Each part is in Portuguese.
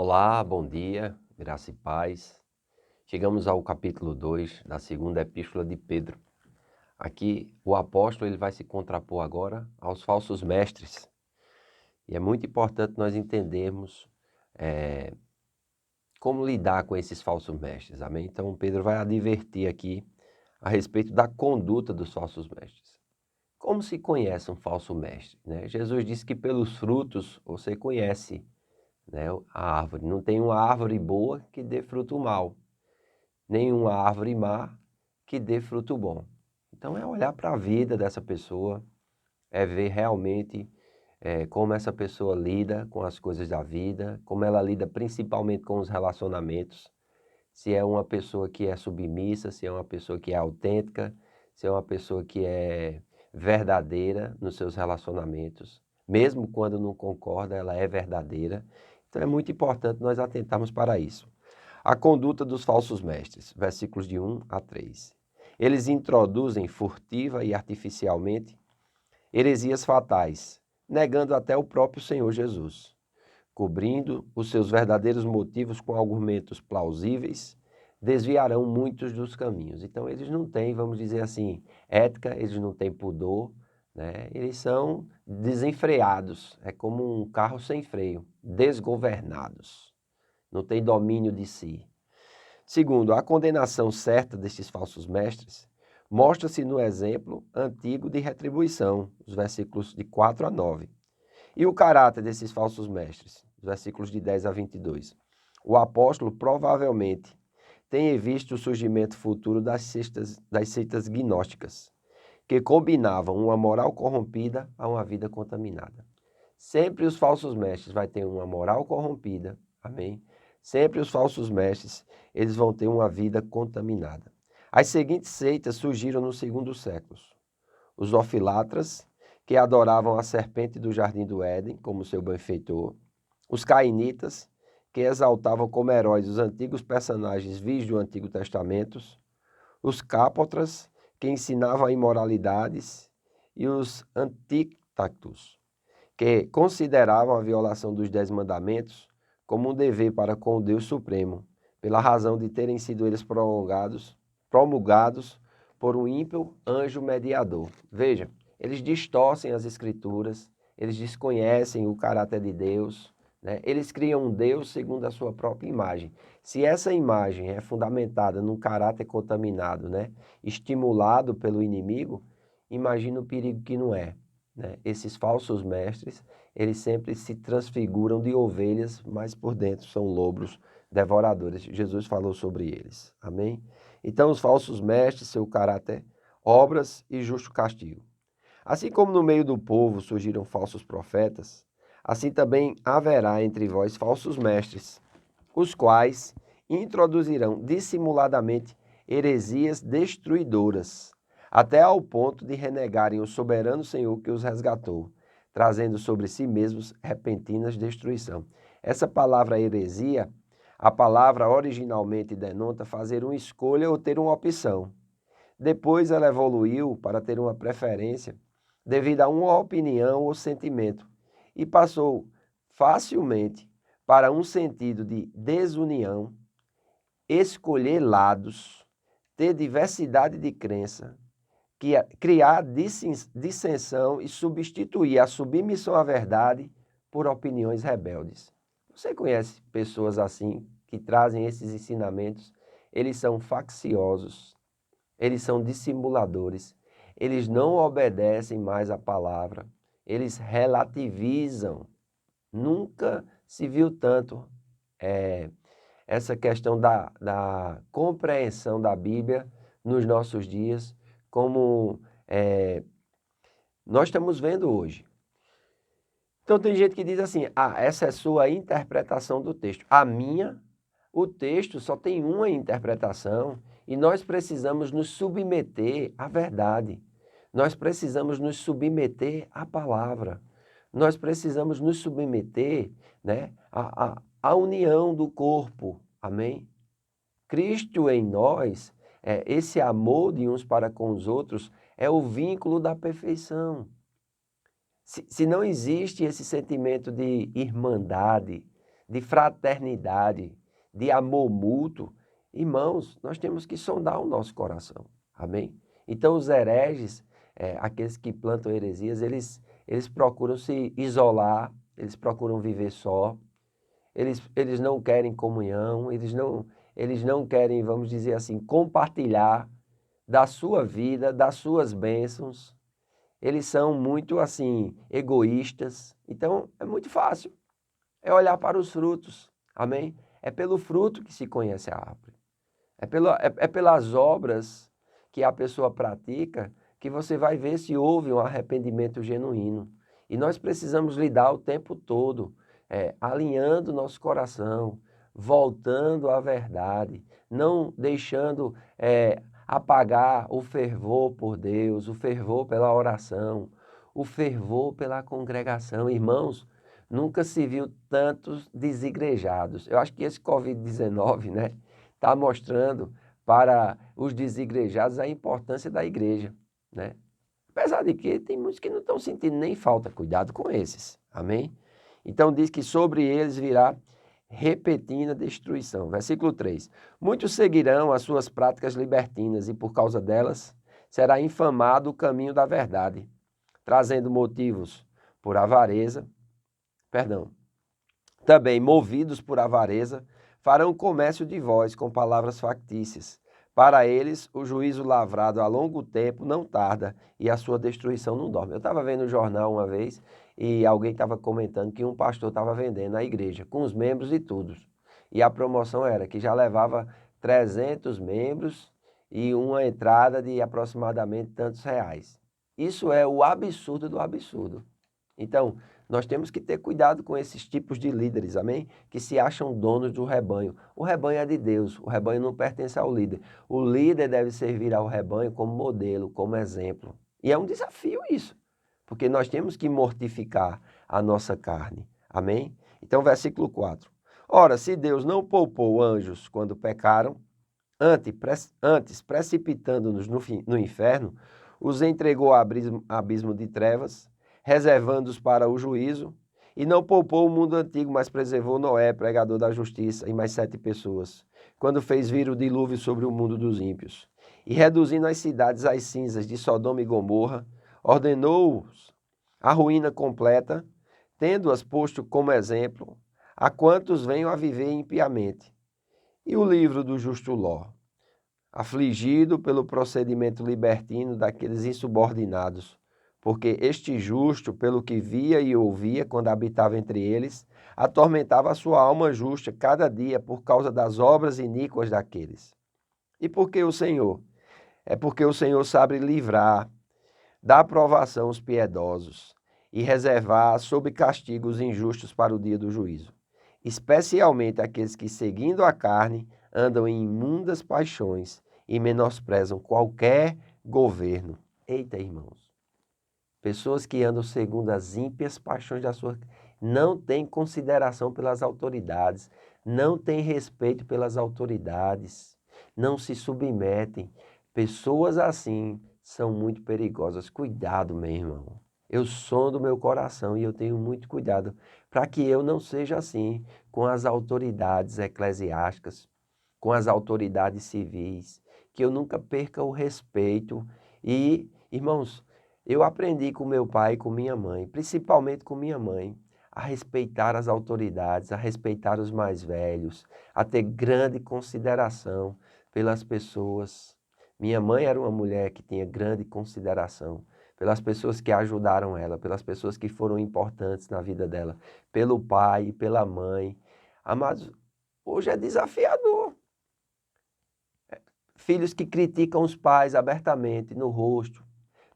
Olá, bom dia, graça e paz. Chegamos ao capítulo 2 da segunda epístola de Pedro. Aqui o apóstolo ele vai se contrapor agora aos falsos mestres. E é muito importante nós entendermos como lidar com esses falsos mestres, amém? Então Pedro vai advertir aqui a respeito da conduta dos falsos mestres. Como se conhece um falso mestre, né? Jesus disse que pelos frutos você conhece, né, a árvore. Não tem uma árvore boa que dê fruto mau, nenhuma árvore má que dê fruto bom. Então é olhar para a vida dessa pessoa, é ver realmente como essa pessoa lida com as coisas da vida, como ela lida principalmente com os relacionamentos, se é uma pessoa que é submissa, se é uma pessoa que é autêntica, se é uma pessoa que é verdadeira nos seus relacionamentos. Mesmo quando não concorda, ela é verdadeira. Então é muito importante nós atentarmos para isso. A conduta dos falsos mestres, versículos de 1 a 3. Eles introduzem furtiva e artificialmente heresias fatais, negando até o próprio Senhor Jesus, cobrindo os seus verdadeiros motivos com argumentos plausíveis, desviarão muitos dos caminhos. Então eles não têm, vamos dizer assim, ética, eles não têm pudor, né? Eles são desenfreados, é como um carro sem freio, desgovernados, não tem domínio de si. Segundo, a condenação certa destes falsos mestres mostra-se no exemplo antigo de retribuição, os versículos de 4 a 9. E o caráter desses falsos mestres, os versículos de 10 a 22. O apóstolo provavelmente tem visto o surgimento futuro das seitas gnósticas, que combinavam uma moral corrompida a uma vida contaminada. Sempre os falsos mestres vão ter uma moral corrompida, amém? Sempre os falsos mestres, eles vão ter uma vida contaminada. As seguintes seitas surgiram no segundo século. Os ofilatras, que adoravam a serpente do jardim do Éden como seu benfeitor. Os cainitas, que exaltavam como heróis os antigos personagens vistos do Antigo Testamento. Os cápotras, que ensinavam imoralidades. E os antíctatos, que consideravam a violação dos 10 mandamentos como um dever para com o Deus Supremo, pela razão de terem sido eles promulgados por um ímpio anjo mediador. Veja, eles distorcem as escrituras, eles desconhecem o caráter de Deus, né? Eles criam um Deus segundo a sua própria imagem. Se essa imagem é fundamentada num caráter contaminado, né, estimulado pelo inimigo, imagina o perigo que não é, né? Esses falsos mestres, eles sempre se transfiguram de ovelhas, mas por dentro são lobos devoradores. Jesus falou sobre eles. Amém? Então, os falsos mestres, seu caráter, obras e justo castigo. Assim como no meio do povo surgiram falsos profetas, assim também haverá entre vós falsos mestres, os quais introduzirão dissimuladamente heresias destruidoras, até ao ponto de renegarem o soberano Senhor que os resgatou, trazendo sobre si mesmos repentinas destruição. Essa palavra heresia, a palavra originalmente denota fazer uma escolha ou ter uma opção. Depois ela evoluiu para ter uma preferência devido a uma opinião ou sentimento e passou facilmente para um sentido de desunião, escolher lados, ter diversidade de crença, criar dissensão e substituir a submissão à verdade por opiniões rebeldes. Você conhece pessoas assim que trazem esses ensinamentos? Eles são facciosos, eles são dissimuladores, eles não obedecem mais à palavra, eles relativizam. Nunca se viu tanto essa questão da compreensão da Bíblia nos nossos dias, como nós estamos vendo hoje. Então tem gente que diz assim, essa é a sua interpretação do texto. O texto só tem uma interpretação e nós precisamos nos submeter à verdade. Nós precisamos nos submeter à palavra. Nós precisamos nos submeter, né, à união do corpo. Amém? Cristo em nós, esse amor de uns para com os outros, é o vínculo da perfeição. Se não existe esse sentimento de irmandade, de fraternidade, de amor mútuo, irmãos, nós temos que sondar o nosso coração, amém? Então os hereges, aqueles que plantam heresias, eles procuram se isolar, eles procuram viver só, eles não querem comunhão, eles não querem, vamos dizer assim, compartilhar da sua vida, das suas bênçãos. Eles são muito, assim, egoístas. Então, é muito fácil. É olhar para os frutos, amém? É pelo fruto que se conhece a árvore. É pelas obras que a pessoa pratica que você vai ver se houve um arrependimento genuíno. E nós precisamos lidar o tempo todo, alinhando nosso coração, voltando à verdade, não deixando apagar o fervor por Deus, o fervor pela oração, o fervor pela congregação. Irmãos, nunca se viu tantos desigrejados. Eu acho que esse Covid-19, né, está mostrando para os desigrejados a importância da igreja, né? Apesar de que tem muitos que não estão sentindo nem falta, cuidado com esses, amém? Então diz que sobre eles virá repentina destruição. Versículo 3. Muitos seguirão as suas práticas libertinas e por causa delas será infamado o caminho da verdade, trazendo motivos por avareza, também movidos por avareza, farão comércio de vós com palavras factícias. Para eles, o juízo lavrado a longo tempo não tarda e a sua destruição não dorme. Eu estava vendo o jornal uma vez e alguém estava comentando que um pastor estava vendendo a igreja, com os membros e tudo. E a promoção era que já levava 300 membros e uma entrada de aproximadamente tantos reais. Isso é o absurdo do absurdo. Então, nós temos que ter cuidado com esses tipos de líderes, amém? Que se acham donos do rebanho. O rebanho é de Deus, o rebanho não pertence ao líder. O líder deve servir ao rebanho como modelo, como exemplo. E é um desafio isso, porque nós temos que mortificar a nossa carne, amém? Então, versículo 4. Ora, se Deus não poupou anjos quando pecaram, antes precipitando-nos no inferno, os entregou ao abismo de trevas, reservando-os para o juízo, e não poupou o mundo antigo, mas preservou Noé, pregador da justiça, e mais 7 pessoas, quando fez vir o dilúvio sobre o mundo dos ímpios. E reduzindo as cidades às cinzas de Sodoma e Gomorra, ordenou-os a ruína completa, tendo-as posto como exemplo a quantos venham a viver impiamente. E o livro do justo Ló, afligido pelo procedimento libertino daqueles insubordinados, porque este justo, pelo que via e ouvia quando habitava entre eles, atormentava a sua alma justa cada dia por causa das obras iníquas daqueles. E por que o Senhor? É porque o Senhor sabe livrar da aprovação os piedosos e reservar sob castigo os injustos para o dia do juízo, especialmente aqueles que, seguindo a carne, andam em imundas paixões e menosprezam qualquer governo. Eita, irmãos! Pessoas que andam segundo as ímpias paixões da sua... não têm consideração pelas autoridades, não têm respeito pelas autoridades, não se submetem. Pessoas assim são muito perigosas. Cuidado, meu irmão. Eu sondo meu coração e eu tenho muito cuidado para que eu não seja assim com as autoridades eclesiásticas, com as autoridades civis, que eu nunca perca o respeito. E, irmãos, eu aprendi com meu pai e com minha mãe, principalmente com minha mãe, a respeitar as autoridades, a respeitar os mais velhos, a ter grande consideração pelas pessoas. Minha mãe era uma mulher que tinha grande consideração pelas pessoas que ajudaram ela, pelas pessoas que foram importantes na vida dela, pelo pai e pela mãe. Amados, hoje é desafiador. Filhos que criticam os pais abertamente, no rosto.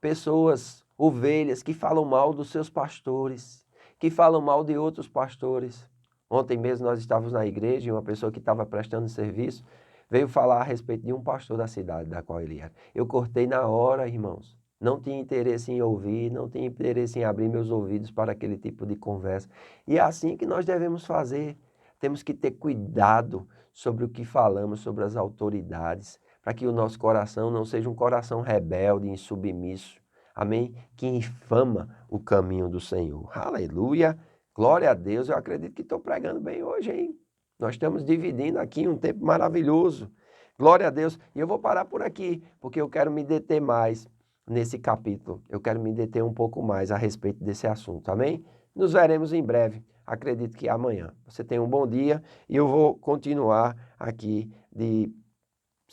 Pessoas, ovelhas, que falam mal dos seus pastores, que falam mal de outros pastores. Ontem mesmo nós estávamos na igreja e uma pessoa que estava prestando serviço veio falar a respeito de um pastor da cidade da qual ele era. Eu cortei na hora, irmãos. Não tinha interesse em ouvir, não tinha interesse em abrir meus ouvidos para aquele tipo de conversa. E é assim que nós devemos fazer. Temos que ter cuidado sobre o que falamos, sobre as autoridades, para que o nosso coração não seja um coração rebelde, insubmisso, amém? Que infama o caminho do Senhor. Aleluia, Glória a Deus, eu acredito que estou pregando bem hoje, hein? Nós estamos dividindo aqui um tempo maravilhoso. Glória a Deus. E eu vou parar por aqui, porque eu quero me deter mais nesse capítulo. Eu quero me deter um pouco mais a respeito desse assunto, amém? Nos veremos em breve, acredito que amanhã. Você tenha um bom dia e eu vou continuar aqui de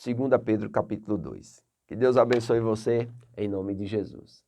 2 Pedro capítulo 2. Que Deus abençoe você, em nome de Jesus.